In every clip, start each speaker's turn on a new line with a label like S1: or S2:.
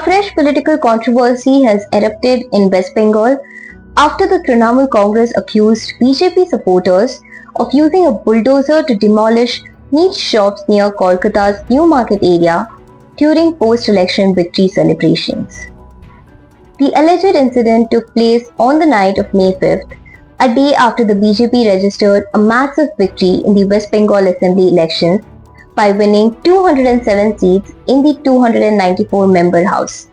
S1: fresh political controversy has erupted in West Bengal after the Trinamool Congress accused BJP supporters of using a bulldozer to demolish niche shops near Kolkata's New Market area during post-election victory celebrations. The alleged incident took place on the night of May 5th, a day after the BJP registered a massive victory in the West Bengal Assembly elections by winning 207 seats in the 294-member House,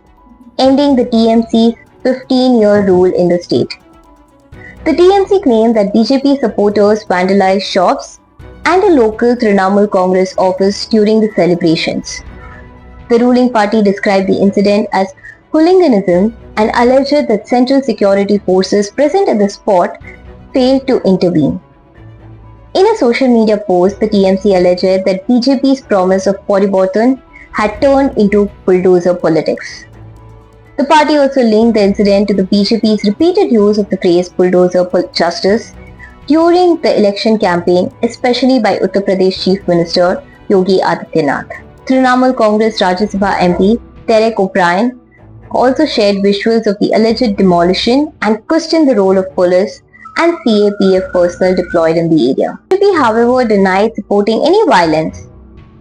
S1: ending the TMC's 15-year rule in the state. The TMC claimed that BJP supporters vandalized shops and a local Trinamool Congress office during the celebrations. The ruling party described the incident as hooliganism and alleged that central security forces present at the spot failed to intervene. In a social media post, the TMC alleged that BJP's promise of Poriborton had turned into bulldozer politics. The party also linked the incident to the BJP's repeated use of the phrase bulldozer justice during the election campaign, especially by Uttar Pradesh Chief Minister Yogi Adityanath. Trinamool Congress Rajya Sabha MP Derek O'Brien also shared visuals of the alleged demolition and questioned the role of police and CAPF personnel deployed in the area. BJP, however, denied supporting any violence.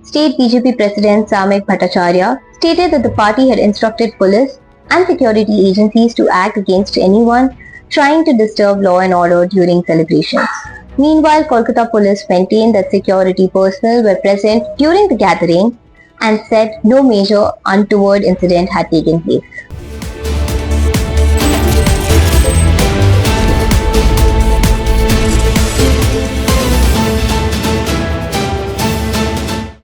S1: State BJP President Samik Bhattacharya stated that the party had instructed police and security agencies to act against anyone trying to disturb law and order during celebrations. Meanwhile, Kolkata police maintained that security personnel were present during the gathering and said no major untoward incident had taken place.